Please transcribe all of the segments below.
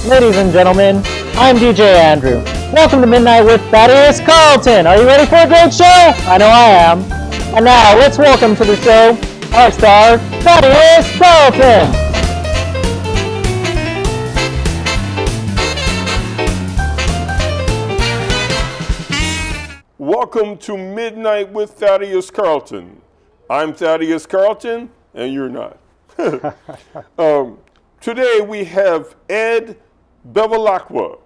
Ladies and gentlemen, I'm DJ Andrew. Welcome to Midnight with Thaddeus Carlton. Are you ready for a great show? I know I am. And now, let's welcome to the show our star, Thaddeus Carlton. Welcome to Midnight with Thaddeus Carlton. I'm Thaddeus Carlton, and you're not. Today we have Ed Bevilacqua.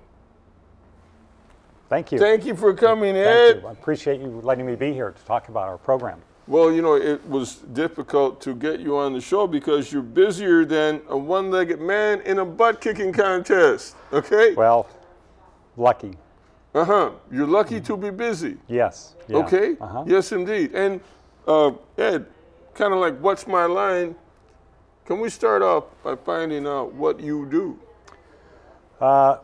Thank you. Thank you for coming, Ed. Thank you. I appreciate you letting me be here to talk about our program. Well, you know, it was difficult to get you on the show because you're busier than a one-legged man in a butt-kicking contest, okay? Well, lucky. You're lucky to be busy. Yes. Yeah. Okay? Yes, indeed. And Ed, kind of like what's my line? Can we start off by finding out what you do?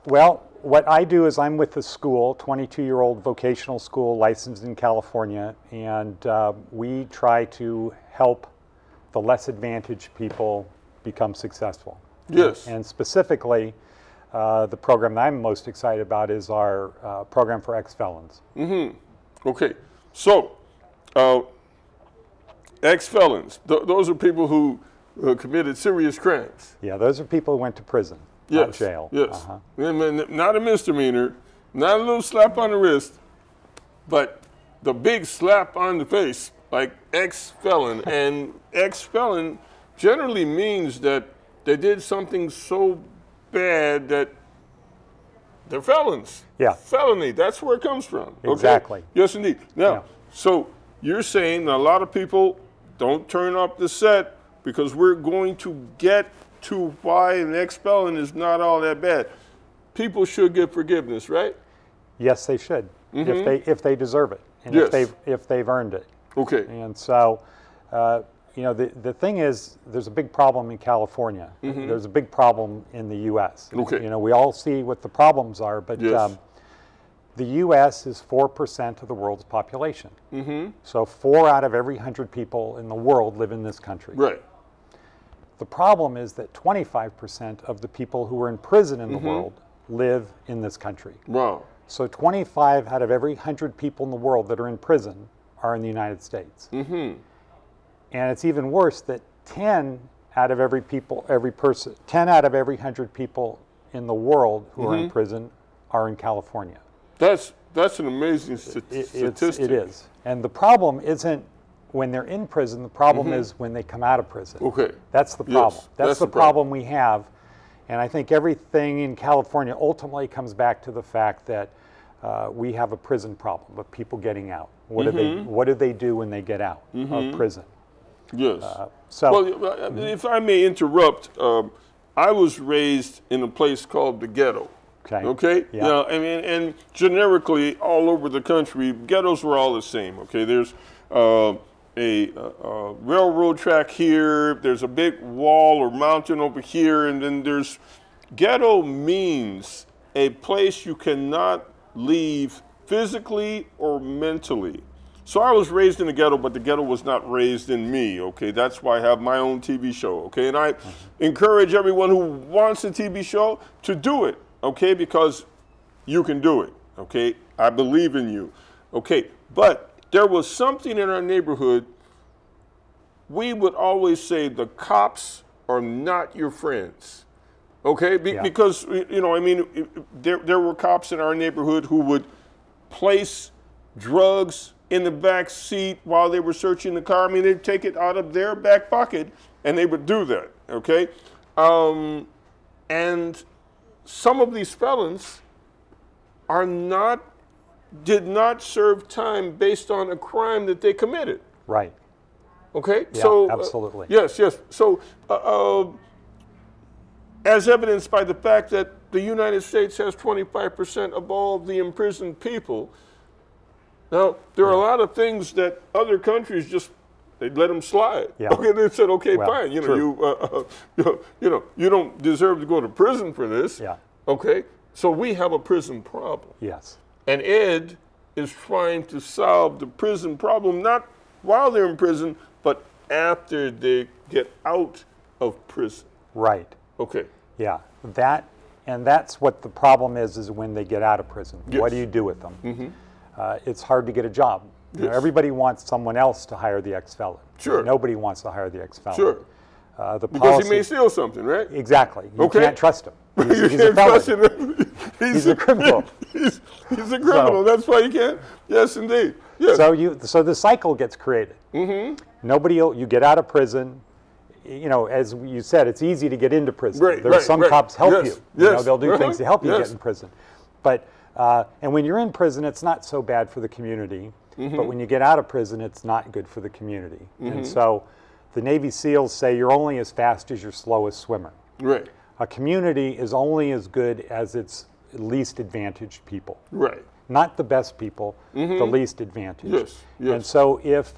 Well, what I do is I'm with the school, 22-year-old vocational school licensed in California, and we try to help the less advantaged people become successful. Yes. And specifically, the program that I'm most excited about is our program for ex-felons. Okay. So, ex-felons, those are people who committed serious crimes. Yeah, those are people who went to prison. Yes, not jail. yes. Not a misdemeanor, not a little slap on the wrist, but the big slap on the face, like ex-felon. And ex-felon generally means that they did something so bad that they're felons. Yeah. Felony, that's where it comes from. Okay? Exactly. Yes, indeed. Now, so you're saying a lot of people don't turn up the set because we're going to get to why an ex-felon is not all that bad. People should get forgiveness, right? Yes, they should, if they deserve it, and if they've earned it. Okay. And so, you know, the thing is, there's a big problem in California. There's a big problem in the U.S. Okay. You know, we all see what the problems are, but the U.S. is 4% of the world's population. So 4 out of every 100 people in the world live in this country. Right. The problem is that 25% of the people who are in prison in the world live in this country. Wow. So 25 out of every 100 people in the world that are in prison are in the United States. And it's even worse that 10 out of every 100 people in the world who are in prison are in California. That's an amazing statistic. It is. And the problem isn't when they're in prison, the problem is when they come out of prison. Okay. That's the problem. Yes, that's the problem we have. And I think everything in California ultimately comes back to the fact that we have a prison problem of people getting out. What do they do when they get out of prison? Yes. Well, if I may interrupt, I was raised in a place called the ghetto. Okay. Yeah. Now, I mean, and generically all over the country, ghettos were all the same. Okay. There's a railroad track here, there's a big wall or mountain over here, and then there's, ghetto means a place you cannot leave physically or mentally. So I was raised in the ghetto, but the ghetto was not raised in me, okay? That's why I have my own TV show, okay? And I encourage everyone who wants a TV show to do it, okay? Because you can do it, okay? I believe in you, okay? But there was something in our neighborhood, we would always say the cops are not your friends, okay? Because, you know, I mean, there were cops in our neighborhood who would place drugs in the back seat while they were searching the car. I mean, they'd take it out of their back pocket and they would do that, okay? And some of these felons did not serve time based on a crime that they committed. Right. Okay? Yeah, so, absolutely. Yes. So, as evidenced by the fact that the United States has 25% of all the imprisoned people, now, there are a lot of things that other countries just, they let them slide. Yeah. Okay, they said, okay, well, fine, you know, you don't deserve to go to prison for this. Yeah. Okay? So we have a prison problem. Yes. And Ed is trying to solve the prison problem, not while they're in prison, but after they get out of prison. Right. Okay. Yeah. That And that's what the problem is when they get out of prison. Yes. What do you do with them? It's hard to get a job. You know, everybody wants someone else to hire the ex-felon. Sure. Nobody wants to hire the ex-felon. Sure. Because he may steal something, right? Exactly. You Okay. can't trust him. You He's a can't felon. trust him. He's a criminal. He's a criminal. That's why you can't. Yes, indeed. Yes. So the cycle gets created. You get out of prison. You know, as you said, it's easy to get into prison. Right, Some right. cops help Yes, you. yes. You know, they'll do things to help you Yes. get in prison. But and when you're in prison, it's not so bad for the community. But when you get out of prison, it's not good for the community. And so the Navy SEALs say you're only as fast as your slowest swimmer. Right. A community is only as good as its least advantaged people. Right. Not the best people, the least advantaged. Yes, yes. And so if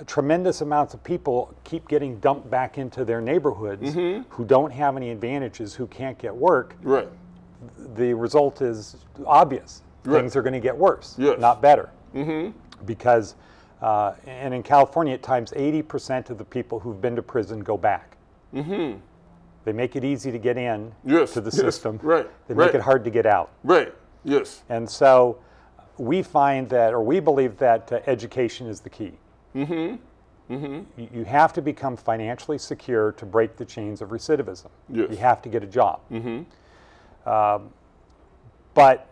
tremendous amounts of people keep getting dumped back into their neighborhoods who don't have any advantages, who can't get work, Right. the result is obvious. Right. Things are going to get worse, Yes. not better. Because, and in California at times, 80% of the people who've been to prison go back. They make it easy to get in to the system. Right. They make it hard to get out. Right. Yes. And so we find that, or we believe that education is the key. You have to become financially secure to break the chains of recidivism. Yes. You have to get a job. But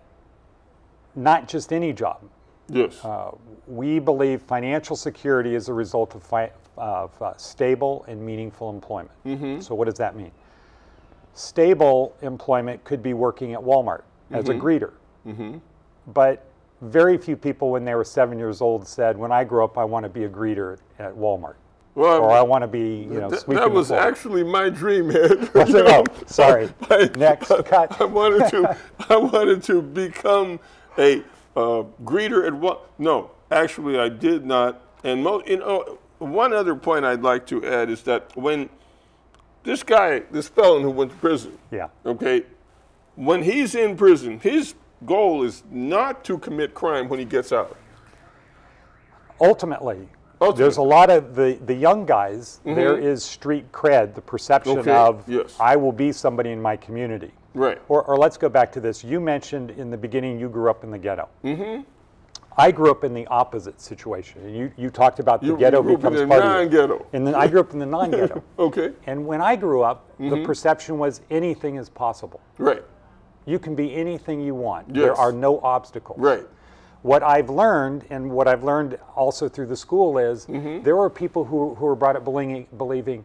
not just any job. Yes. We believe financial security is a result of stable and meaningful employment. So what does that mean? Stable employment could be working at Walmart as a greeter. But very few people when they were 7 years old said, when I grow up, I want to be a greeter at Walmart. Well, or I want to be, sweeping that was the floor. actually my dream, Ed. Was it? Oh, sorry. Next, cut. I wanted to become a greeter at what? No, actually, I did not. And one other point I'd like to add is that when this felon who went to prison, okay, when he's in prison, his goal is not to commit crime when he gets out. Ultimately, there's a lot of the young guys, there is street cred, the perception of, I will be somebody in my community. Right. Or let's go back to this. You mentioned in the beginning you grew up in the ghetto. I grew up in the opposite situation. And you talked about the ghetto becomes part of it. And then I grew up in the non-ghetto. Okay. And when I grew up, the perception was anything is possible. Right. You can be anything you want. Yes. There are no obstacles. Right. What I've learned, and what I've learned also through the school is, there are people who are brought up believing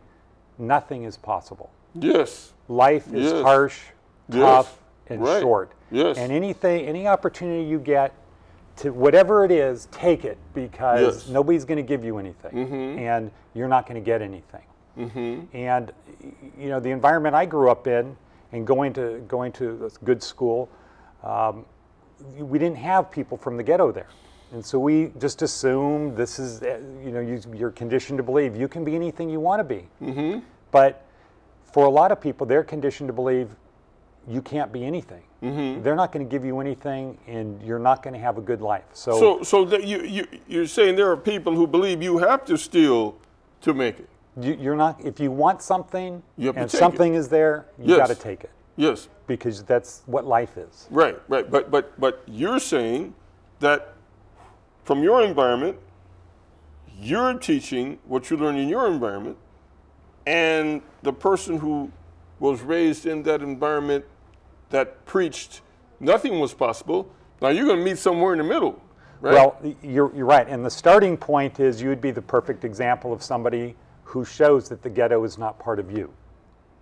nothing is possible. Yes. Life is harsh, tough, and short. Yes. And any opportunity you get to whatever it is, take it, because nobody's going to give you anything, and you're not going to get anything. And the environment I grew up in, and going to a good school, we didn't have people from the ghetto there. And so we just assumed this is, you're conditioned to believe you can be anything you want to be. But for a lot of people, they're conditioned to believe you can't be anything. They're not going to give you anything, and you're not going to have a good life. So you're saying there are people who believe you have to steal to make it. You're not. If you want something and take something is there, you got to take it. Yes. Because that's what life is. Right. Right. But you're saying that from your environment, you're teaching what you learn in your environment, and the person who was raised in that environment that preached nothing was possible, now you're going to meet somewhere in the middle, right? Well, you're right. And the starting point is you would be the perfect example of somebody who shows that the ghetto is not part of you.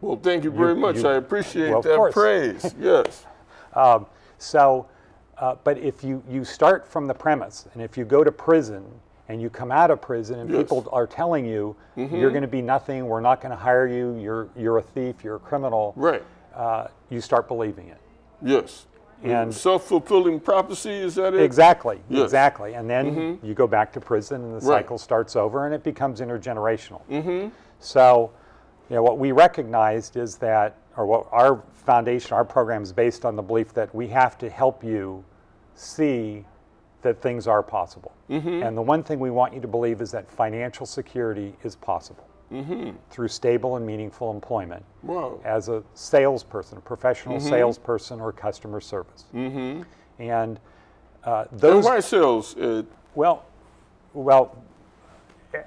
Well, thank you very much. I appreciate that course. praise. Yes. But if you start from the premise, and if you go to prison and you come out of prison and people are telling you you're going to be nothing, we're not going to hire you, you're a thief, you're a criminal, right? You start believing it. Yes. And self-fulfilling prophecy, is that it? Exactly. Yes. Exactly. And then you go back to prison, and the cycle starts over, and it becomes intergenerational. So, what we recognized is that, or what our foundation, our program is based on the belief that we have to help you see that things are possible. And the one thing we want you to believe is that financial security is possible. through stable and meaningful employment Wow. as a salesperson, a professional salesperson or customer service. And those... And why sales? Well,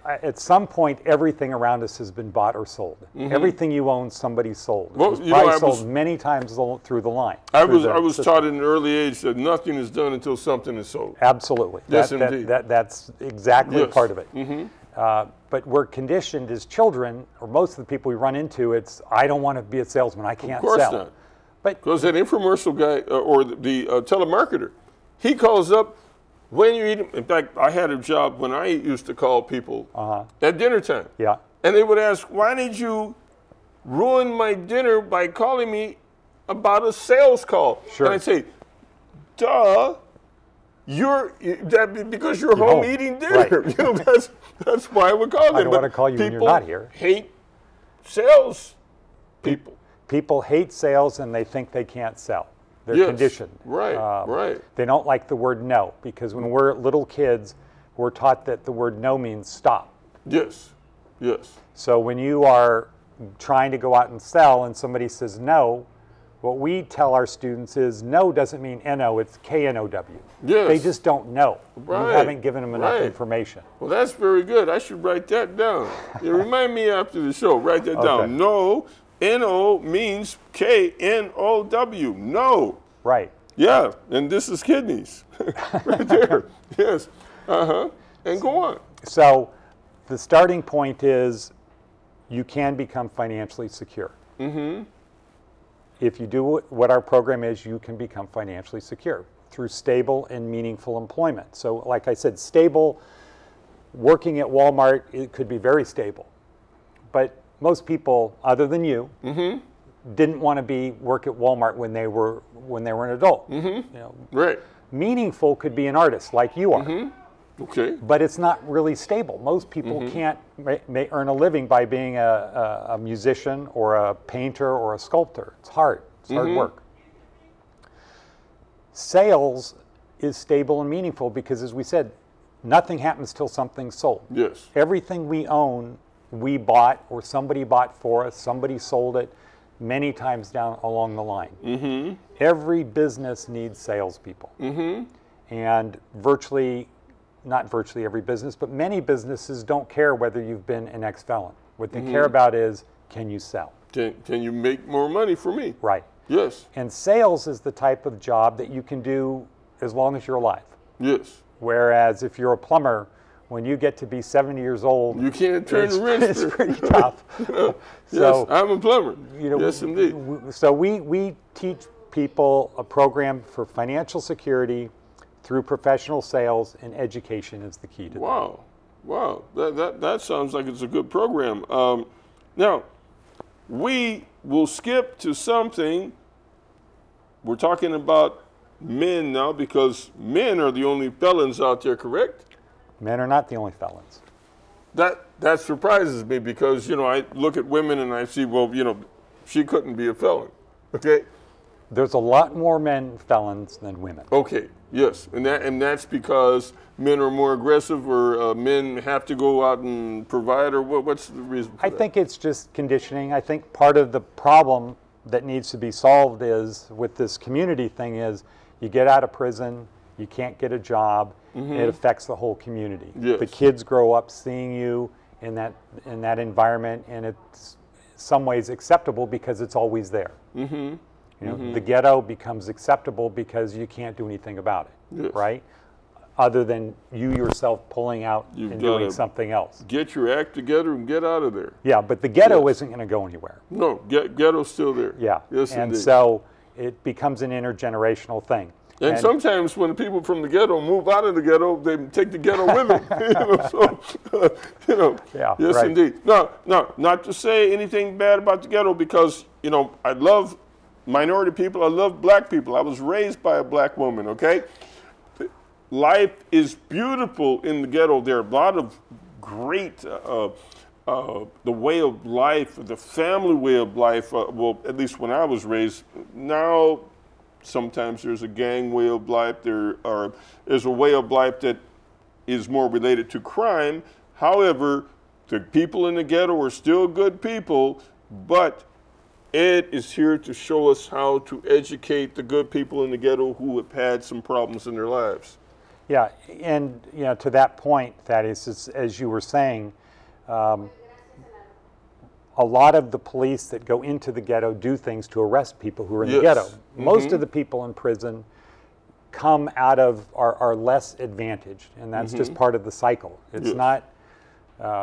at some point, everything around us has been bought or sold. Everything you own, somebody sold. Well, it was probably sold many times through the line. I was taught at an early age that nothing is done until something is sold. Absolutely. Yes, indeed. That's exactly part of it. But we're conditioned as children, or most of the people we run into, it's, I don't want to be a salesman, I can't sell. Of course not. Because that infomercial guy, or the telemarketer, he calls up when you eat. In fact, I had a job when I used to call people at dinner time. Yeah. And they would ask, why did you ruin my dinner by calling me about a sales call? Sure. And I'd say, duh, because you're home eating dinner. Right. You know, that's why I would call them. I don't want to call you when you're not here. People hate sales people. People hate sales and they think they can't sell. They're conditioned. Right, right. They don't like the word no, because when we're little kids, we're taught that the word no means stop. Yes, yes. So when you are trying to go out and sell and somebody says no, what we tell our students is no doesn't mean N-O, it's K-N-O-W. Yes. They just don't know. Right. You haven't given them enough information. Well, that's very good. I should write that down. Remind me after the show. Write that down. No. N-O means K-N-O-W, no. Right. Yeah, and this is kidneys, right there, yes. And go on. So the starting point is you can become financially secure. If you do what our program is, you can become financially secure through stable and meaningful employment. So like I said, stable, working at Walmart, it could be very stable. But most people, other than you, didn't want to work at Walmart when they were an adult. You know, right. Meaningful could be an artist like you are. Okay. But it's not really stable. Most people can't earn a living by being a musician or a painter or a sculptor. It's hard. It's hard work. Sales is stable and meaningful because, as we said, nothing happens till something's sold. Yes. Everything we own, we bought or somebody bought for us, somebody sold it many times down along the line. Every business needs salespeople. And not virtually every business, but many businesses don't care whether you've been an ex-felon. What they care about is, can you sell? Can you make more money for me? Right. Yes. And sales is the type of job that you can do as long as you're alive. Yes. Whereas if you're a plumber, when you get to be 70 years old, you can't turn the wrench. It's pretty tough. Yes, I'm a plumber. You know, yes, indeed. So we teach people a program for financial security through professional sales, and education is the key to that. Wow. Wow. That sounds like it's a good program. Now, we will skip to something. We're talking about men now because men are the only felons out there, correct? Men are not the only felons. That surprises me because, you know, I look at women and I see, well, you know, she couldn't be a felon, okay? There's a lot more men felons than women. Okay, yes, and that's because men are more aggressive, or men have to go out and provide, or what's the reason for that? I think it's just conditioning. I think part of the problem that needs to be solved is, with this community thing, is you get out of prison, you can't get a job, it affects the whole community. Yes. The kids grow up seeing you in that environment, and it's some ways acceptable because it's always there. You know, the ghetto becomes acceptable because you can't do anything about it, right? Other than you yourself pulling out and doing something else. Get your act together and get out of there. Yeah, but the ghetto isn't going to go anywhere. No, ghetto's still there. Yeah, yes, and indeed. So it becomes an intergenerational thing. And sometimes when the people from the ghetto move out of the ghetto, they take the ghetto with them. You know, yes, right. Indeed. No, not to say anything bad about the ghetto, because, you know, I love minority people. I love black people. I was raised by a black woman, okay? Life is beautiful in the ghetto. There are a lot of great, the way of life, the family way of life, well, at least when I was raised. Now, sometimes there's a gang way of life. There's a way of life that is more related to crime. However, The people in the ghetto are still good people, but Ed is here to show us how to educate the good people in the ghetto who have had some problems in their lives. Yeah, and to that point, Thaddeus, as you were saying, a lot of the police that go into the ghetto do things to arrest people who are in the ghetto. Most of the people in prison come out of, are less advantaged, and that's just part of the cycle. It's not,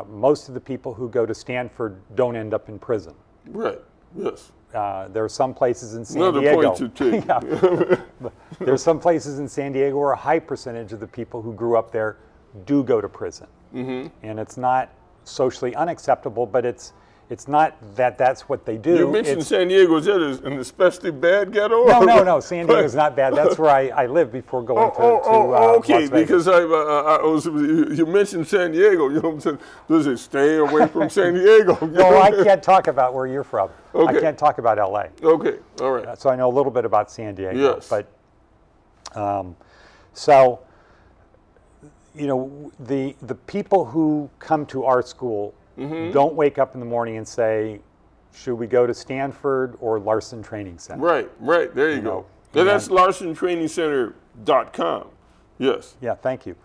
most of the people who go to Stanford don't end up in prison. Right, yes. There are some places in San Diego. Another point to take. There are some places in San Diego where a high percentage of the people who grew up there do go to prison. And it's not socially unacceptable, but it's not that that's what they do. You mentioned San Diego. Is that an especially bad ghetto? No. San Diego's not bad. That's where I lived before going to okay, Las Vegas. because you mentioned San Diego. You know what I'm saying? Does it stay away from San Diego? No, I can't talk about where you're from. Okay. I can't talk about LA. Okay, all right. So I know a little bit about San Diego. Yes. But so the people who come to our school don't wake up in the morning and say, should we go to Stanford or Larson Training Center? Right. There you go. That's LarsonTrainingCenter.com. Yes. Yeah, thank you.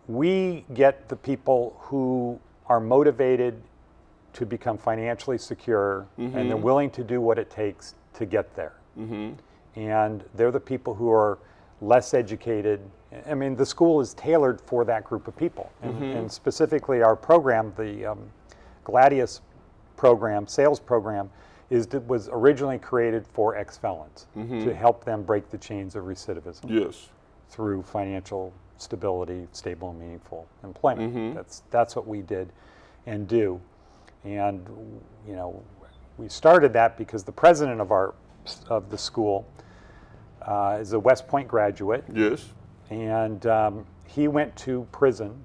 We get the people who are motivated to become financially secure, and they're willing to do what it takes to get there. And they're the people who are less educated. I mean, the school is tailored for that group of people. And specifically our program, the Gladius program, sales program, was originally created for ex-felons to help them break the chains of recidivism. Yes. Through financial stability, stable and meaningful employment. That's what we did and do. And we started that because the president of the school is a West Point graduate. Yes. And he went to prison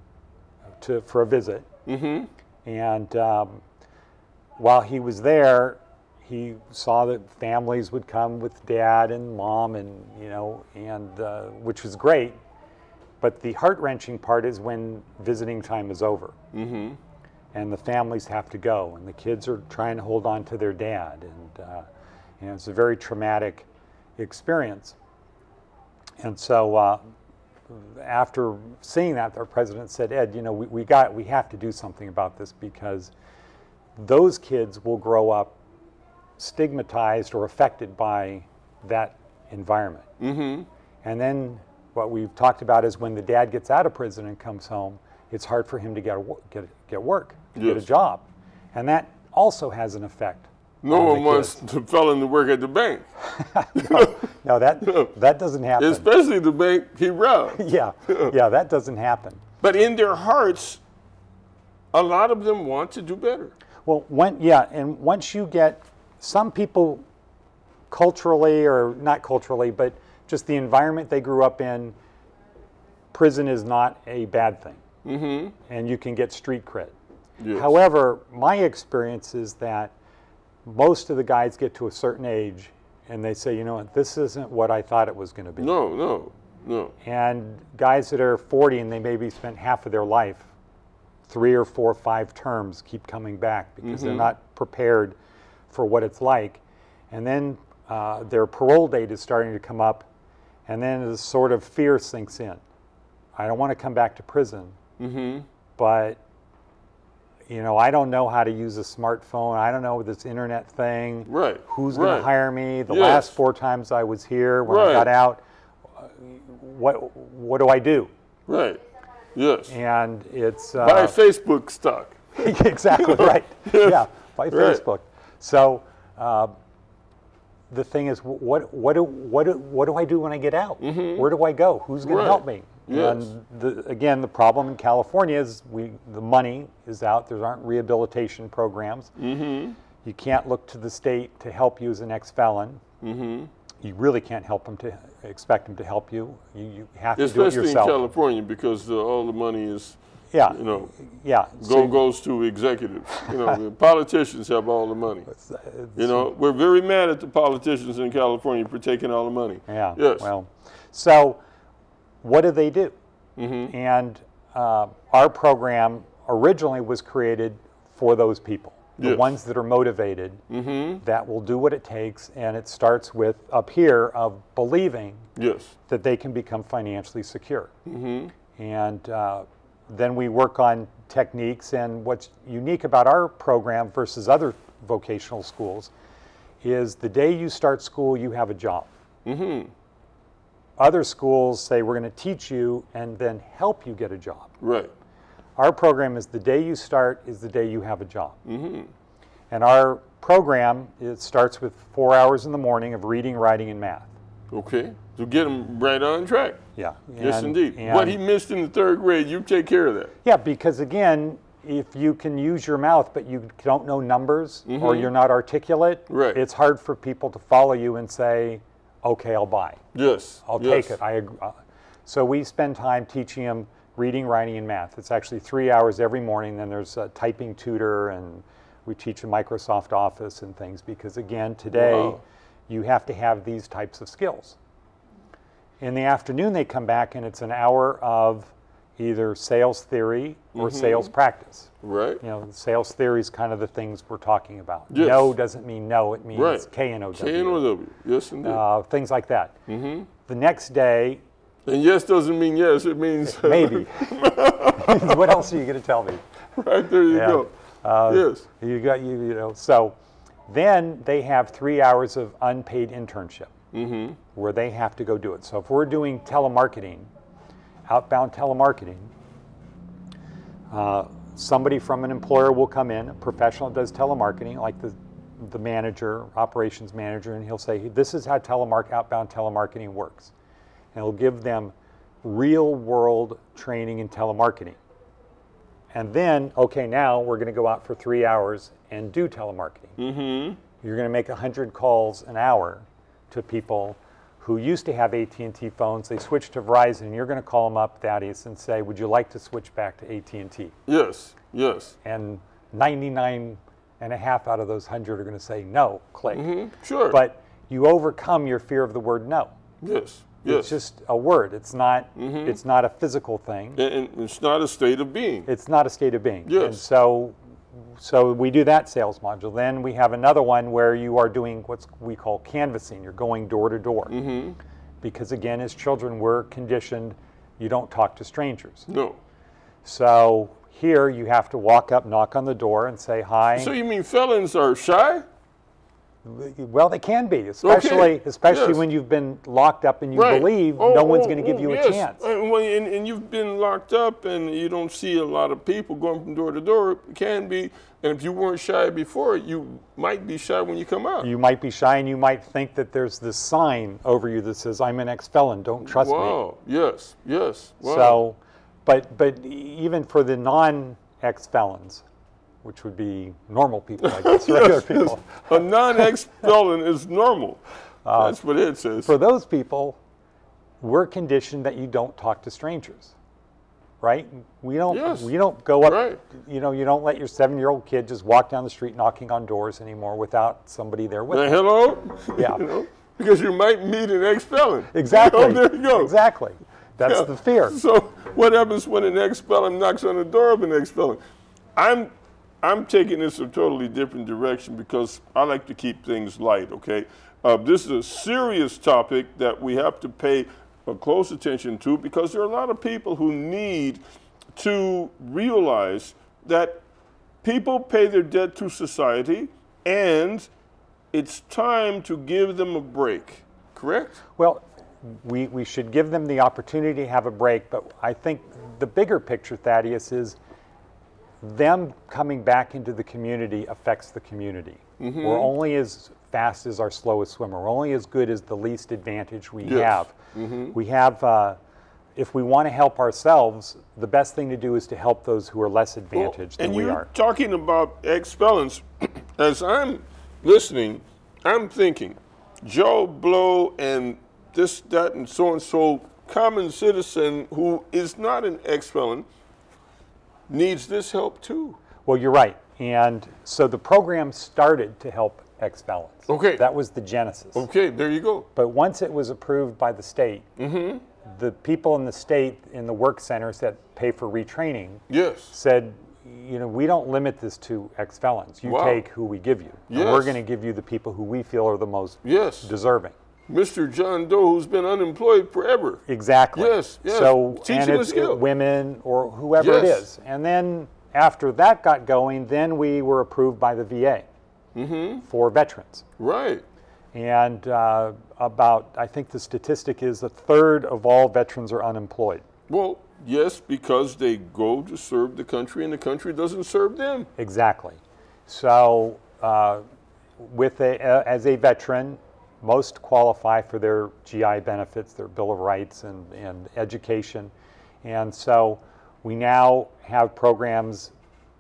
for a visit. And while he was there, he saw that families would come with dad and mom, and which was great. But the heart-wrenching part is when visiting time is over, and the families have to go, and the kids are trying to hold on to their dad, and it's a very traumatic experience. And so after seeing that, our president said, Ed, we have to do something about this, because those kids will grow up stigmatized or affected by that environment. And then what we've talked about is when the dad gets out of prison and comes home, it's hard for him to get work, get a job. And that also has an effect. No one wants the felon to work at the bank. No, that doesn't happen. Especially the bank he robbed. Yeah, that doesn't happen. But in their hearts, a lot of them want to do better. Well, and once you get some people culturally, or not culturally, but just the environment they grew up in, prison is not a bad thing. And you can get street cred. Yes. However, my experience is that most of the guys get to a certain age and they say, this isn't what I thought it was going to be. No. And guys that are 40 and they maybe spent half of their life, 3 or 4 or 5 terms, keep coming back because they're not prepared for what it's like. And then their parole date is starting to come up, and then this sort of fear sinks in. I don't want to come back to prison, but I don't know how to use a smartphone. I don't know this internet thing. Right. Who's going to hire me? The last 4 times I was here, when I got out, what do I do? Right. Yes. And it's buy Facebook stock. Exactly right. Yeah, buy Facebook. So the thing is, what do I do when I get out? Where do I go? Who's going to help me? Yes. And again, the problem in California is the money is out. There aren't rehabilitation programs. You can't look to the state to help you as an ex-felon. You really can't expect them to help you. You have to do it yourself. Especially in California, because all the money is, goes to executives. The politicians have all the money. We're very mad at the politicians in California for taking all the money. Yeah. Yes. Well, so what do they do? And our program, originally was created for those people, the Yes. ones that are motivated, that will do what it takes, and it starts with up here of believing Yes. that they can become financially secure. And then we work on techniques, and what's unique about our program versus other vocational schools is the day you start school, you have a job. Other schools say we're going to teach you and then help you get a job. Right. Our program is the day you start is the day you have a job. And our program, it starts with 4 hours in the morning of reading, writing, and math. Okay. So get him right on track. Yeah. Yes, indeed. and- What he missed in the 3rd grade, you take care of that. Yeah, because again, if you can use your mouth but you don't know numbers or you're not articulate, Right. it's hard for people to follow you and say, okay, I'll buy. Yes. I'll yes. take it. I agree. So we spend time teaching them reading, writing, and math. It's actually 3 hours every morning. Then there's a typing tutor, and we teach them Microsoft Office and things because, again, today Wow. you have to have these types of skills. In the afternoon, they come back, and it's an hour of either sales theory or sales practice. Right. You know, sales theory is kind of the things we're talking about. Yes. No doesn't mean no, it means Right. K-N-O-W. K-N-O-W. Yes, indeed. Things like that. The next day, and yes doesn't mean yes. It means maybe. What else are you going to tell me? Right there you Yeah. go. Yes. You got you know. So then they have 3 hours of unpaid internship where they have to go do it. So if we're doing telemarketing, outbound telemarketing, somebody from an employer will come in, a professional that does telemarketing, like the manager, operations manager, and he'll say, this is how outbound telemarketing works. And he'll give them real world training in telemarketing. And then, okay, now we're going to go out for 3 hours and do telemarketing. You're going to make 100 calls an hour to people who used to have AT&T phones. They switched to Verizon, and you're going to call them up, Thaddeus, and say, would you like to switch back to AT&T? Yes. Yes. And 99 and a half out of those 100 are going to say no, click. Sure. But you overcome your fear of the word no. Yes. Yes. It's just a word. It's not. It's not a physical thing. And it's not a state of being. It's not a state of being. Yes. And so we do that sales module. Then we have another one where you are doing what we call canvassing. You're going door to door. Because again, as children, we're conditioned, you don't talk to strangers. No. So here you have to walk up, knock on the door, and say hi. So you mean felons are shy? Well, they can be, especially Yes. when you've been locked up and you Right. believe no one's going to give you a chance. And you've been locked up and you don't see a lot of people going from door to door. It can be. And if you weren't shy before, you might be shy when you come out. You might be shy and you might think that there's this sign over you that says, I'm an ex-felon, don't trust me. Wow. Yes. Yes. Wow. So, but even for the non-ex-felons, which would be normal people, I guess, regular people. A non-ex-felon is normal. That's what it says. For those people, we're conditioned that you don't talk to strangers, right? We don't. Yes. We don't go up. Right. You know, you don't let your 7-year-old kid just walk down the street knocking on doors anymore without somebody there with them. Hello? Yeah. You know, because you might meet an ex-felon. Exactly. Oh, there you go. Exactly. That's the fear. So what happens when an ex-felon knocks on the door of an ex-felon? I'm taking this a totally different direction because I like to keep things light, okay? This is a serious topic that we have to pay close attention to because there are a lot of people who need to realize that people pay their debt to society and it's time to give them a break, correct? Well, we should give them the opportunity to have a break, but I think the bigger picture, Thaddeus, is them coming back into the community affects the community. We're only as fast as our slowest swimmer. We're only as good as the least advantage we have. We have, if we want to help ourselves, the best thing to do is to help those who are less advantaged than we are. And you're talking about ex-felons. As I'm listening, I'm thinking, Joe Blow and this, that, and so, common citizen who is not an ex-felon, needs this help too. Well, you're right. And so the program started to help ex-felons. Okay. That was the genesis. Okay, there you go. But once it was approved by the state, the people in the state, in the work centers that pay for retraining, Yes. said, you know, we don't limit this to ex-felons. You Wow. take who we give you. Yes. And we're going to give you the people who we feel are the most Yes. deserving. Mr. John Doe, who's been unemployed forever. Exactly. Yes, yes. So, Teaching and a it's skill. women or whoever it Yes. is. And then after that got going, then we were approved by the VA for veterans. Right. And about, I think the statistic is a third of all veterans are unemployed. Well, yes, because they go to serve the country and the country doesn't serve them. Exactly. So as a veteran, most qualify for their GI benefits, their Bill of Rights and education. And so we now have programs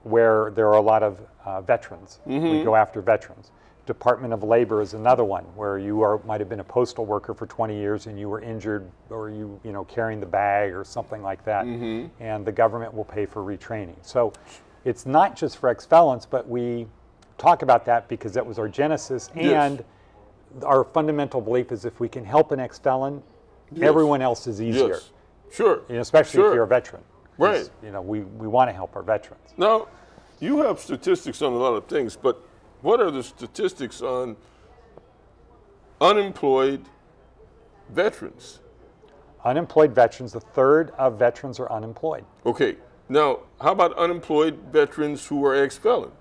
where there are a lot of veterans. We go after veterans. Department of Labor is another one where you might have been a postal worker for 20 years and you were injured or you know carrying the bag or something like that, and the government will pay for retraining. So it's not just for ex-felons, but we talk about that because that was our genesis, and our fundamental belief is if we can help an ex-felon, everyone else is easier. Yes. Sure. You know, especially if you're a veteran. Right. You know, we want to help our veterans. Now, you have statistics on a lot of things, but what are the statistics on unemployed veterans? Unemployed veterans, a third of veterans are unemployed. Okay. Now, how about unemployed veterans who are ex-felons?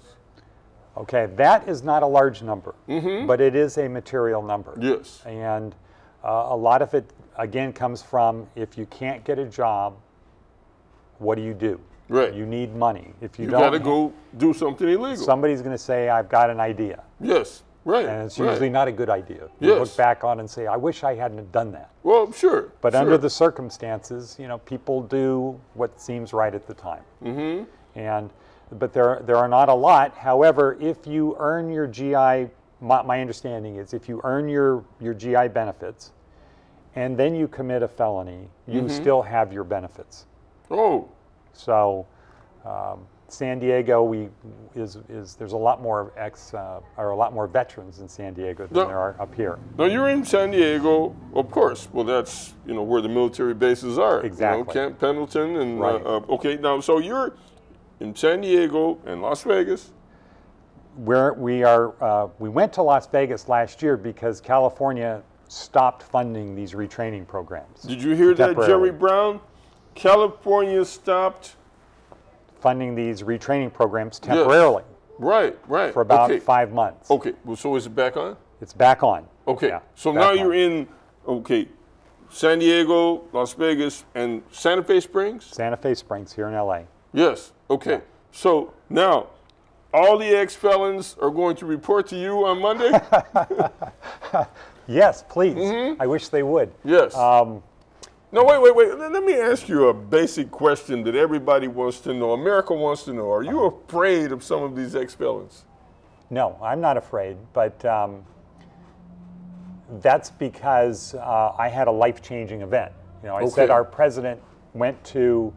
Okay, that is not a large number, but it is a material number. Yes. And a lot of it, again, comes from if you can't get a job, what do? Right. You need money. If You got to go do something illegal. Somebody's going to say, I've got an idea. Yes. Right. And it's right. usually not a good idea. You Yes. look back on and say, I wish I hadn't done that. Well, sure. But sure. under the circumstances, you know, people do what seems right at the time. But there are not a lot. However, if you earn your GI, my understanding is if you earn your GI benefits and then you commit a felony, you still have your benefits. Oh. So San Diego, there's a lot more or a lot more veterans in San Diego than there are up here. Now you're in San Diego, of course. Well, that's where the military bases are. Exactly. Camp Pendleton and Right. okay. Now, so you're in San Diego and Las Vegas. We went to Las Vegas last year because California stopped funding these retraining programs. Did you hear that, Jerry Brown? California stopped funding these retraining programs temporarily. Yes. Right. For about 5 months. Okay. Well, so is it back on? It's back on. Okay. Yeah, So now you're in San Diego, Las Vegas, and Santa Fe Springs? Santa Fe Springs here in LA. Yes. Okay. Yeah. So now all the ex-felons are going to report to you on Monday? Yes, please. I wish they would. Yes. No, wait. Let me ask you a basic question that everybody wants to know. America wants to know. Are you afraid of some of these ex-felons? No, I'm not afraid, but that's because I had a life-changing event. You know, I said our president went to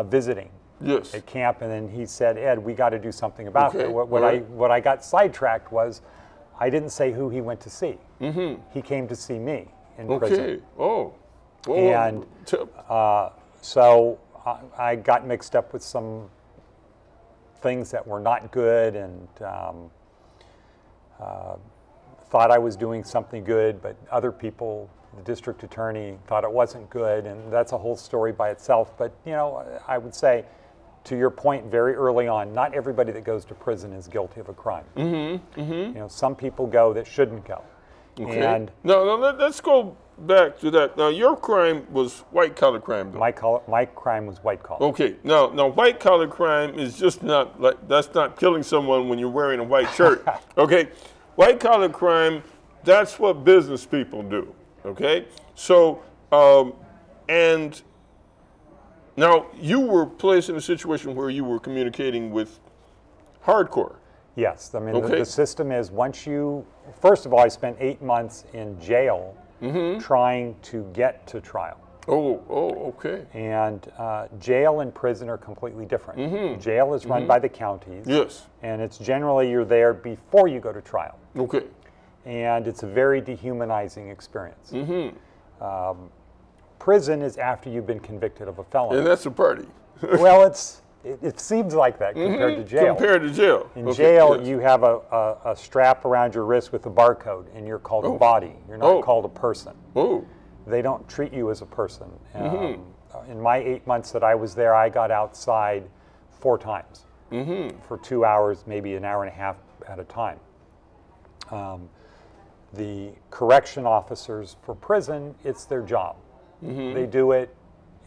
visiting at camp, and then he said, "Ed, we got to do something about it." What I got sidetracked was, I didn't say who he went to see. He came to see me in prison. Oh. And so I got mixed up with some things that were not good, and thought I was doing something good, but other people, the district attorney, thought it wasn't good, and that's a whole story by itself. But I would say, to your point very early on, not everybody that goes to prison is guilty of a crime. Some people go that shouldn't go. Okay. And no, let's go back to that. Now, your crime was white-collar crime, though. my crime was white collar. Okay. Now, white-collar crime is just not that's not killing someone when you're wearing a white shirt. Okay. White-collar crime, that's what business people do. Okay. So, and now you were placed in a situation where you were communicating with hardcore. Yes, I mean the system is first of all, I spent 8 months in jail trying to get to trial. Okay. And jail and prison are completely different. Jail is run by the counties. Yes. And it's generally you're there before you go to trial. Okay. And it's a very dehumanizing experience. Prison is after you've been convicted of a felony. And that's a party. Well, it seems like that compared to jail. Compared to jail. In jail, you have a strap around your wrist with a barcode, and you're called a body. You're not called a person. Oh. They don't treat you as a person. In my 8 months that I was there, I got outside 4 times for 2 hours, maybe an hour and a half at a time. The correction officers for prison, it's their job. They do it.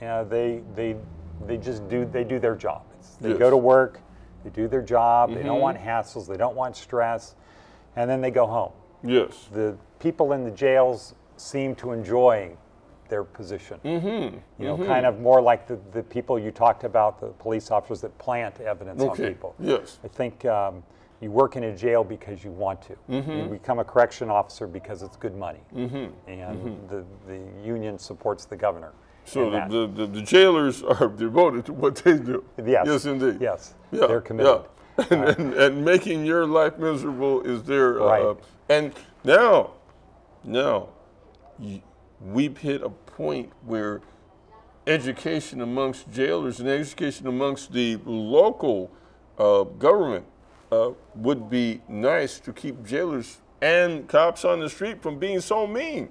You know, they just do their job. They go to work, they do their job. They don't want hassles. They don't want stress, and then they go home. Yes. The people in the jails seem to enjoy their position. You know, kind of more like the people you talked about, the police officers that plant evidence on people. Yes. I think you work in a jail because you want to. You become a correction officer because it's good money. And the union supports the governor. So the jailers are devoted to what they do. Yes. Yes, indeed. Yes. Yeah, They're committed. Yeah. And making your life miserable is their right. And now we've hit a point where education amongst jailers and education amongst the local government would be nice to keep jailers and cops on the street from being so mean.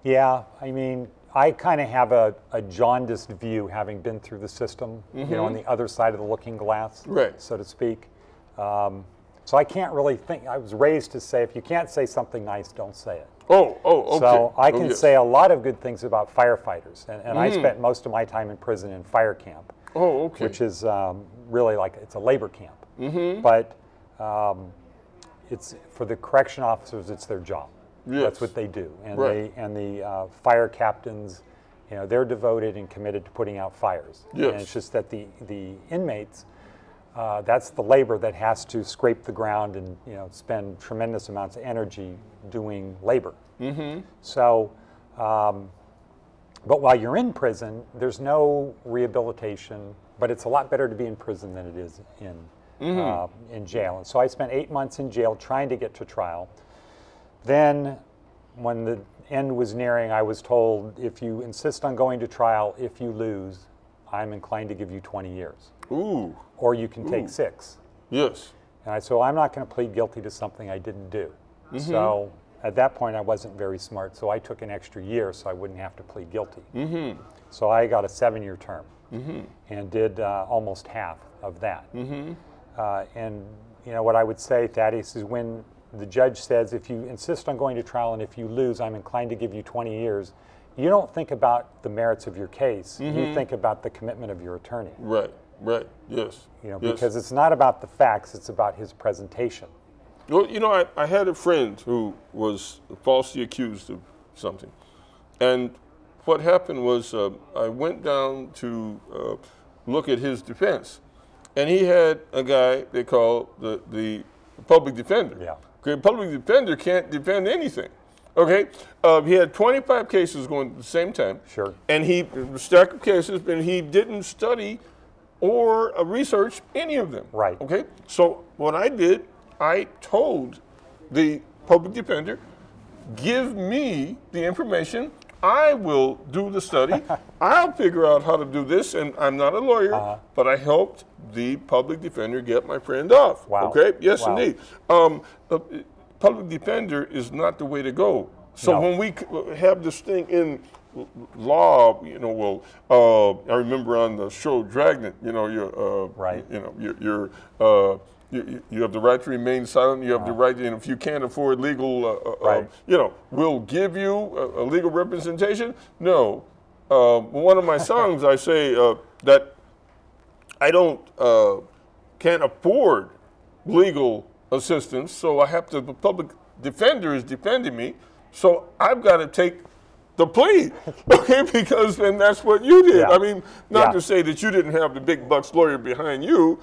Yeah, I mean, I kind of have a jaundiced view, having been through the system, you know, on the other side of the looking glass, right, so to speak. So I can't really think. I was raised to say, if you can't say something nice, don't say it. Oh, okay. So I can say a lot of good things about firefighters, and I spent most of my time in prison in fire camp. Oh, okay. Which is really like, it's a labor camp. But it's for the correction officers, it's their job. Yes. That's what they do, and right. the fire captains, you know, they're devoted and committed to putting out fires. Yes. And it's just that the inmates, that's the labor that has to scrape the ground and, you know, spend tremendous amounts of energy doing labor. So, but while you're in prison, there's no rehabilitation. But it's a lot better to be in prison than it is in jail. And so I spent 8 months in jail trying to get to trial. Then, when the end was nearing, I was told, if you insist on going to trial, if you lose, I'm inclined to give you 20 years. Ooh. Or you can take 6. Yes. And I said, well, I'm not going to plead guilty to something I didn't do. So at that point, I wasn't very smart, so I took an extra year so I wouldn't have to plead guilty. So I got a 7-year term and did almost half of that. And you know what I would say, Thaddeus, is when the judge says, if you insist on going to trial and if you lose, I'm inclined to give you 20 years, you don't think about the merits of your case. You think about the commitment of your attorney. Right, right, yes. You know, because it's not about the facts, it's about his presentation. Well, you know, I had a friend who was falsely accused of something. And what happened was I went down to look at his defense. And he had a guy they call the public defender. Yeah. Okay, public defender can't defend anything. Okay, he had 25 cases going at the same time. Sure. And he stack of cases, but he didn't study or research any of them. Right. Okay. So what I did, I told the public defender, give me the information. I will do the study. I'll figure out how to do this, and I'm not a lawyer, but I helped the public defender get my friend off. Wow. Okay? Yes, Wow. indeed. Public defender is not the way to go. So when we have this thing in law, you know, well, I remember on the show Dragnet, you know, you're, right. You know, you have the right to remain silent. You have the right, you know, if you can't afford legal, right. You know, we'll give you a legal representation. No. One of my songs, I say that I can't afford legal assistance, so I have to, the public defender is defending me, so I've got to take the plea, okay, because then that's what you did. Yeah. I mean, not to say that you didn't have the big bucks lawyer behind you.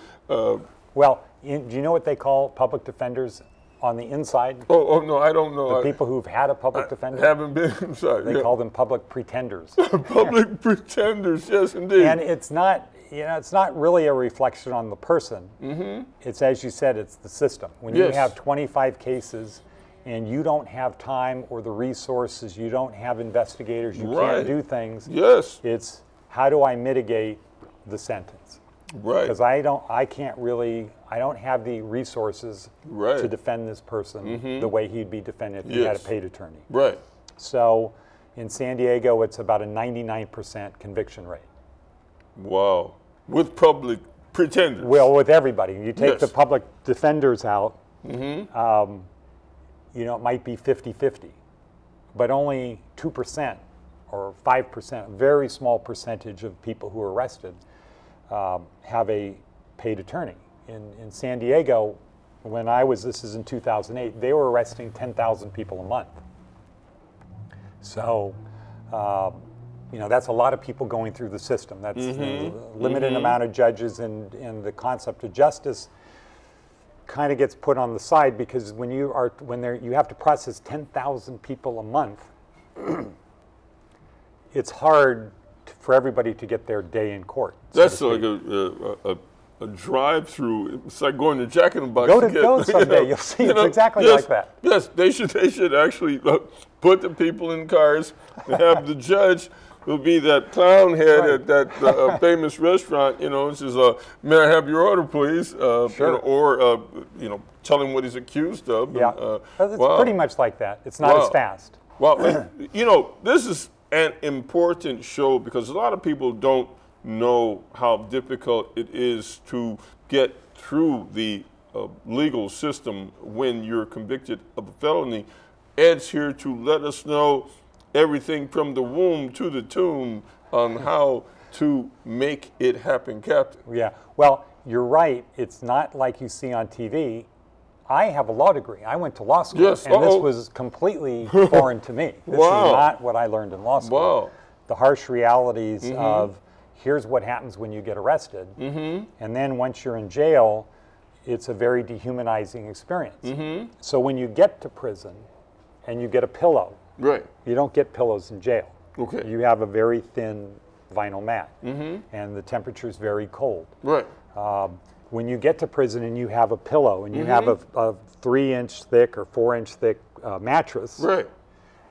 Well, do you know what they call public defenders on the inside? Oh no, I don't know. The people who've had a public defender? Haven't been inside. They call them public pretenders. Public pretenders, yes, indeed. And it's not, you know, it's not really a reflection on the person. It's, as you said, it's the system. When you have 25 cases and you don't have time or the resources, you don't have investigators, you can't do things. Yes. It's, how do I mitigate the sentence? Right. Because I don't have the resources to defend this person the way he'd be defended if he had a paid attorney. Right. So in San Diego, it's about a 99% conviction rate. Wow. With public pretenders. Well, with everybody. You take the public defenders out, you know, it might be 50-50, but only 2% or 5%, a very small percentage of people who are arrested have a paid attorney. In San Diego, when this is in 2008, they were arresting 10,000 people a month. So, you know, that's a lot of people going through the system. That's a limited amount of judges, and the concept of justice kind of gets put on the side, because when you have to process 10,000 people a month, it's hard for everybody to get their day in court. That's like a drive-through. It's like going to Jack in the Box. Go someday. You'll see. It's exactly like that. Yes, they should actually put the people in cars and have the judge who'll be that clown head at that famous restaurant. You know, says, "May I have your order, please?" Sure. You know, or you know, tell him what he's accused of. Yeah, it's pretty much like that. It's not as fast. Well, you know, this is an important show because a lot of people don't know how difficult it is to get through the legal system when you're convicted of a felony. Ed's here to let us know everything from the womb to the tomb on how to make it happen, Captain. Yeah, well, you're right. It's not like you see on TV. I have a law degree. I went to law school, and this was completely foreign to me. This is not what I learned in law school. Wow. The harsh realities of here's what happens when you get arrested, and then once you're in jail, it's a very dehumanizing experience. So when you get to prison and you get a pillow, you don't get pillows in jail. Okay. You have a very thin vinyl mat, and the temperature is very cold. Right. When you get to prison and you have a pillow and you have a 3-inch thick or 4-inch thick mattress,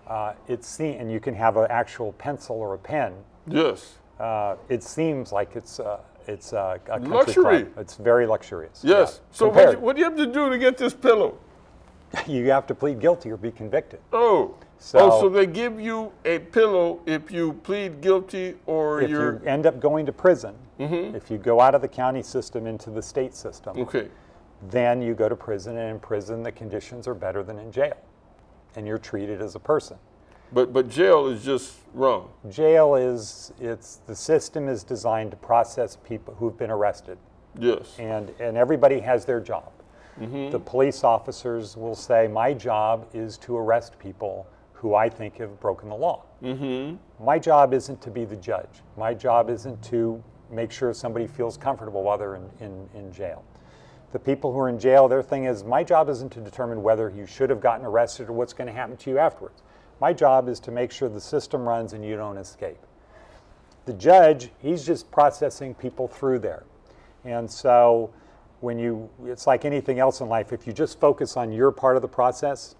and you can have an actual pencil or a pen. Yes. It seems like it's a country luxury. club. It's very luxurious. Yes. Yeah. So what do you have to do to get this pillow? You have to plead guilty or be convicted. Oh. So they give you a pillow if you plead guilty or if you end up going to prison. If you go out of the county system into the state system, then you go to prison, and in prison the conditions are better than in jail, and you're treated as a person. But jail is just wrong. Jail the system is designed to process people who've been arrested. Yes. And everybody has their job. The police officers will say, my job is to arrest people who I think have broken the law. My job isn't to be the judge. My job isn't to make sure somebody feels comfortable while they're in jail. The people who are in jail, their thing is, my job isn't to determine whether you should have gotten arrested or what's going to happen to you afterwards. My job is to make sure the system runs and you don't escape. The judge, he's just processing people through there. And so it's like anything else in life. If you just focus on your part of the process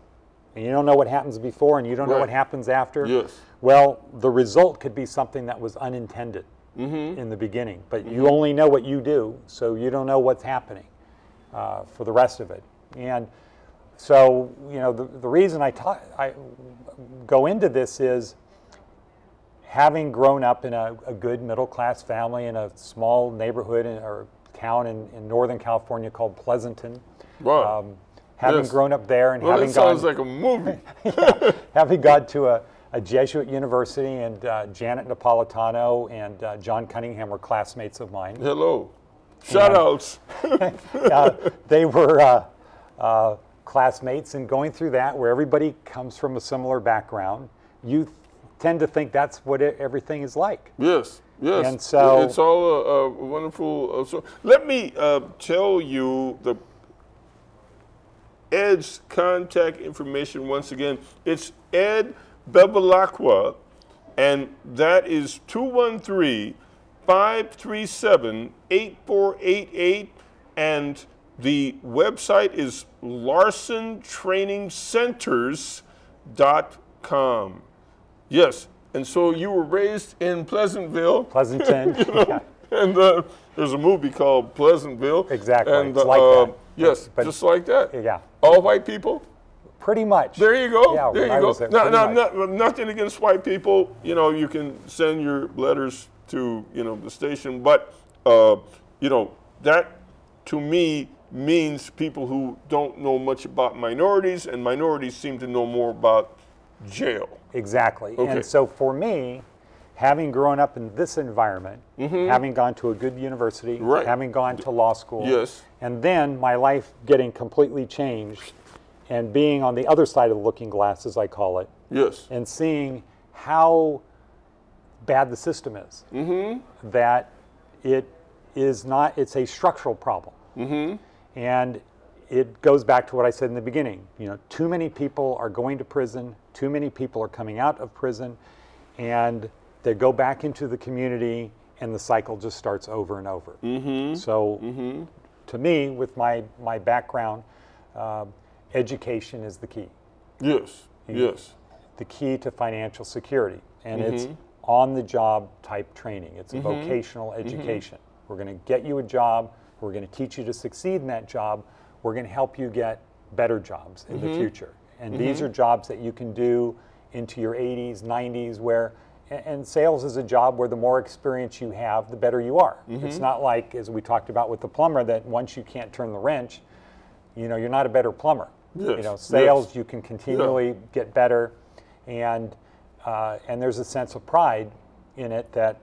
and you don't know what happens before and you don't know what happens after, well, the result could be something that was unintended in the beginning. But you only know what you do, so you don't know what's happening for the rest of it. And so, you know, the reason I go into this is, having grown up in a good middle-class family in a small neighborhood or town in Northern California called Pleasanton. Wow. Having grown up there and having sounds like a movie. having gone to a Jesuit university, and Janet Napolitano and John Cunningham were classmates of mine. Hello. Shout-outs. They were classmates, and going through that, where everybody comes from a similar background, you tend to think that's what everything is like. Yes, yes. And so it's all a wonderful. So let me tell you Ed's contact information once again. It's Ed Bevilacqua, and that is 213-537-8488, and the website is larsontrainingcenters.com. Yes, and so you were raised in Pleasantville. Pleasanton. And there's a movie called Pleasantville. Exactly. And, it's like that. Yes, But just like that. Yeah. All white people? Pretty much. There you go. Yeah, there when you I go. was there, No, pretty much. nothing against white people. You know, you can send your letters to, you know, the station. But, you know, that to me means people who don't know much about minorities, and minorities seem to know more about jail. Exactly. Okay. And so for me, having grown up in this environment, having gone to a good university, Right. having gone to law school, Yes. and then my life getting completely changed and being on the other side of the looking glass, as I call it, Yes. and seeing how bad the system is, that it is not, it's a structural problem. And it goes back to what I said in the beginning. You know, too many people are going to prison, too many people are coming out of prison, and they go back into the community, and the cycle just starts over and over. So to me, with my background, education is the key. Yes. Yes. The key to financial security. And it's on-the-job type training. It's a vocational education. We're going to get you a job. We're going to teach you to succeed in that job. We're going to help you get better jobs in the future. And these are jobs that you can do into your 80s, 90s, where, and sales is a job where the more experience you have, the better you are. It's not like, as we talked about with the plumber, that once you can't turn the wrench, you know, you're not a better plumber. Yes. You know, sales, Yes. you can continually get better, and there's a sense of pride in it that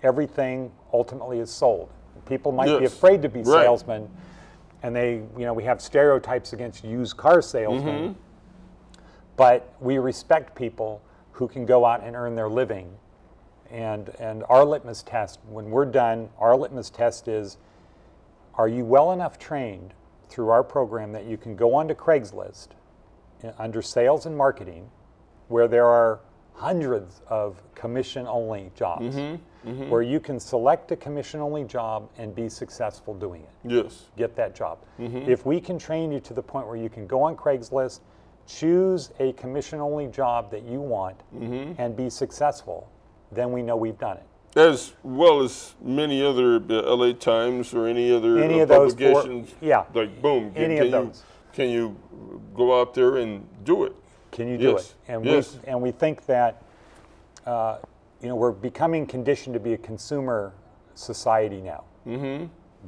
everything ultimately is sold. People might be Yes. afraid to be Right. salesmen, and they, you know, we have stereotypes against used car salesmen, but we respect people who can go out and earn their living. And our litmus test, when we're done, our litmus test is, are you well enough trained through our program that you can go onto Craigslist under sales and marketing, where there are hundreds of commission-only jobs, where you can select a commission-only job and be successful doing it. Yes. Get that job. If we can train you to the point where you can go on Craigslist, choose a commission-only job that you want, and be successful, then we know we've done it. As well as many other LA Times or any other Any of those publications. yeah. Like, boom. Any of those. Can you go out there and do it? Can you do Yes. it? And Yes. we think that you know, we're becoming conditioned to be a consumer society now.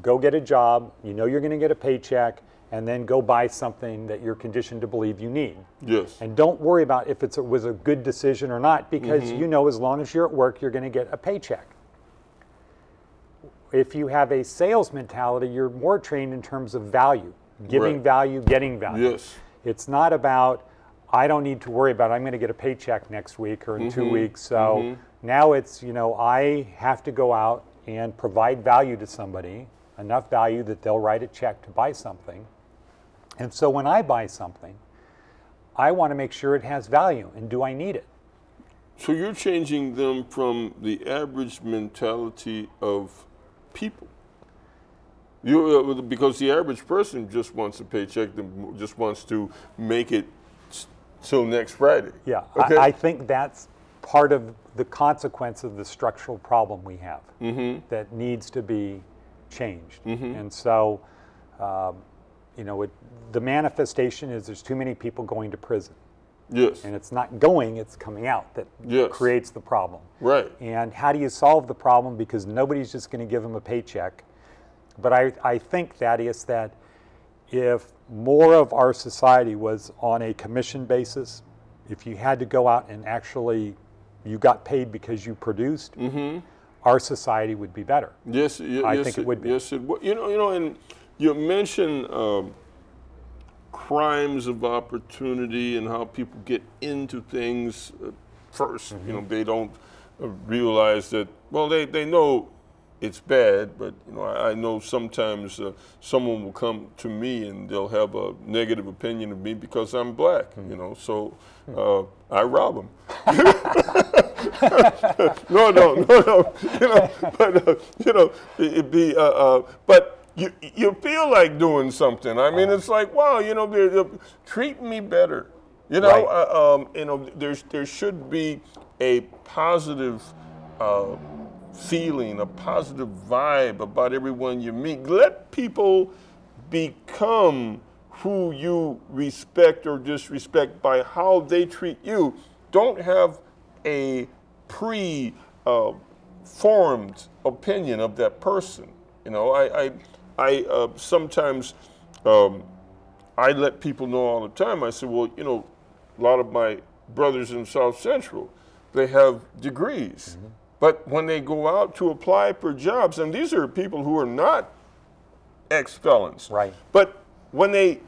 Go get a job. You know you're going to get a paycheck, and then go buy something that you're conditioned to believe you need. Yes. And don't worry about if it was a good decision or not, because you know as long as you're at work, you're going to get a paycheck. If you have a sales mentality, you're more trained in terms of value, giving Right. value, getting value. Yes. It's not about, I don't need to worry about, I'm going to get a paycheck next week or in 2 weeks. So now it's, you know, I have to go out and provide value to somebody, enough value that they'll write a check to buy something. And so when I buy something, I want to make sure it has value, and do I need it? So you're changing them from the average mentality of people. Because the average person just wants a paycheck, just wants to make it till next Friday. Yeah, Okay. I think that's part of the consequence of the structural problem we have that needs to be changed. And so, you know, the manifestation is there's too many people going to prison. Yes. And it's not going, it's coming out that creates the problem. Right. And how do you solve the problem? Because nobody's just going to give them a paycheck. But I think, Thaddeus, that if more of our society was on a commission basis, if you had to go out and actually, you got paid because you produced, our society would be better. Yes, I think it would be. Yes, it would. You know, and you mentioned crimes of opportunity and how people get into things first. You know, they don't realize that. Well, they know it's bad, but you know, I know sometimes someone will come to me and they'll have a negative opinion of me because I'm black. You know, so I rob them. No. You know, but you know, it'd be. But you feel like doing something. I mean, it's like, wow, you know, they're treat me better. You know, Right. you know, there should be a positive feeling, a positive vibe about everyone you meet. Let people become who you respect or disrespect by how they treat you. Don't have a pre-formed opinion of that person. You know, I sometimes I let people know all the time. I say, well, you know, a lot of my brothers in South Central, they have degrees. Mm-hmm. But when they go out to apply for jobs, and these are people who are not ex-felons. Right. But when they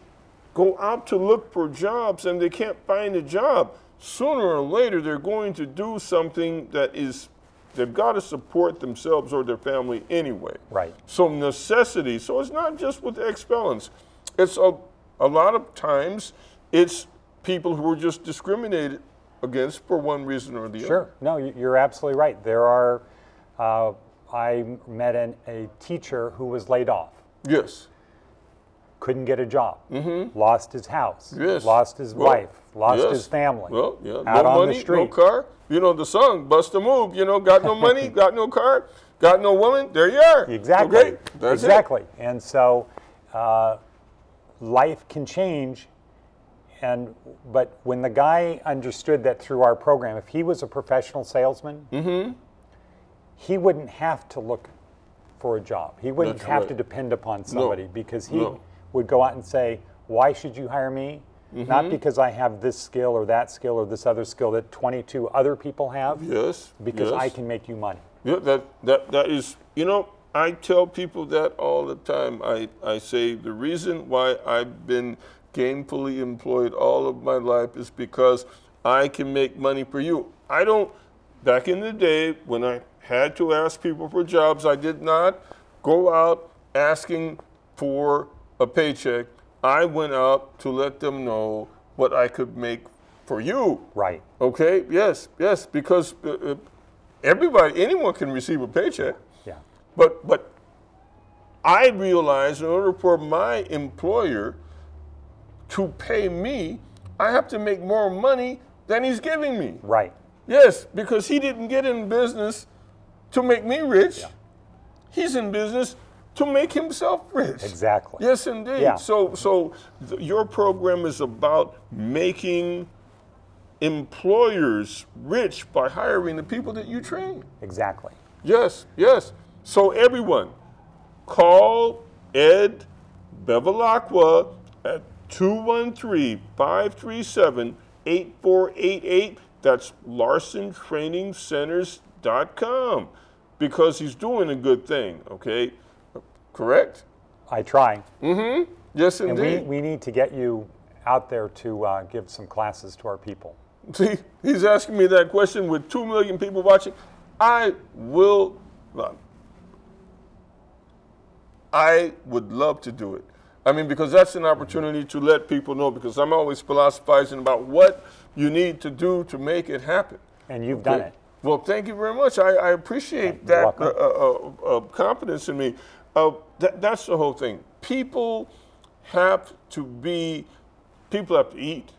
go out to look for jobs and they can't find a job, sooner or later they're going to do something that is, they've got to support themselves or their family anyway. Right. So necessity, so it's not just with ex-felons. It's a lot of times it's people who are just discriminated against for one reason or the other. Sure. No, you're absolutely right. There are, I met a teacher who was laid off. Yes. Couldn't get a job. Mm-hmm. Lost his house. Yes. Lost his wife. Lost his family. Well, yeah. Out no on money, the street. no car. You know the song, Bust a Move. You know, got no money, got no car, got no woman. There you are. Exactly. Okay? That's exactly. It. And so life can change. But when the guy understood that through our program, if he was a professional salesman, mm-hmm. he wouldn't have to look for a job. He wouldn't have to depend upon somebody because he would go out and say, why should you hire me? Mm-hmm. Not because I have this skill or that skill or this other skill that 22 other people have. Yes. Because I can make you money. Yeah, that is, you know, I tell people that all the time. I say the reason why I've been gainfully employed all of my life is because I can make money for you. I don't, back in the day when I had to ask people for jobs, I did not go out asking for a paycheck. I went out to let them know what I could make for you. Right. Okay, yes, because anyone can receive a paycheck. Yeah. But I realized in order for my employer to pay me, I have to make more money than he's giving me. Right. Yes, because he didn't get in business to make me rich. Yeah. He's in business to make himself rich. Exactly. Yes, indeed. Yeah. So your program is about making employers rich by hiring the people that you train. Exactly. Yes. So everyone, call Ed Bevilacqua at 213-537-8488. That's LarsonTrainingCenters.com, because he's doing a good thing, okay? Correct? I try. Mm-hmm. Yes, indeed. And we need to get you out there to give some classes to our people. See, he's asking me that question with 2 million people watching. I would love to do it. I mean, because that's an opportunity to let people know, because I'm always philosophizing about what you need to do to make it happen. And you've done it. Well, thank you very much. I appreciate that confidence in me. That's the whole thing. People have to eat,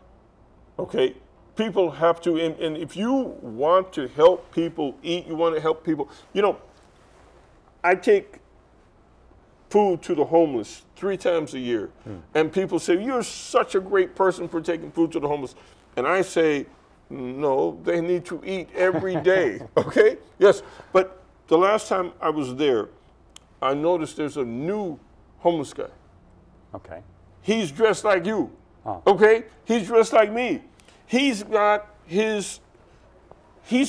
okay? People have to, and if you want to help people eat, you want to help people, you know, I take food to the homeless 3 times a year. And people say, you're such a great person for taking food to the homeless. And I say, no, they need to eat every day, okay? Yes, but the last time I was there, I noticed there's a new homeless guy. Okay. He's dressed like you, okay? He's dressed like me. He's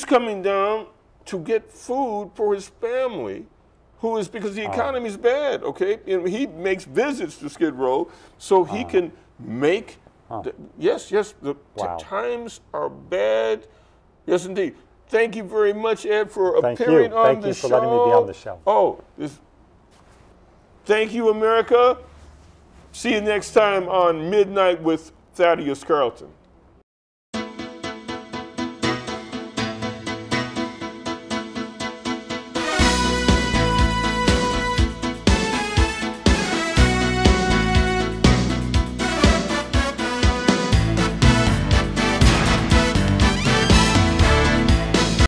coming down to get food for his family, because the economy's bad, okay? And he makes visits to Skid Row so he can make, the times are bad. Yes, indeed. Thank you very much, Ed, for appearing on the show. Thank you for letting me be on the show. Thank you, America. See you next time on Midnight with Thaddeus Carlton.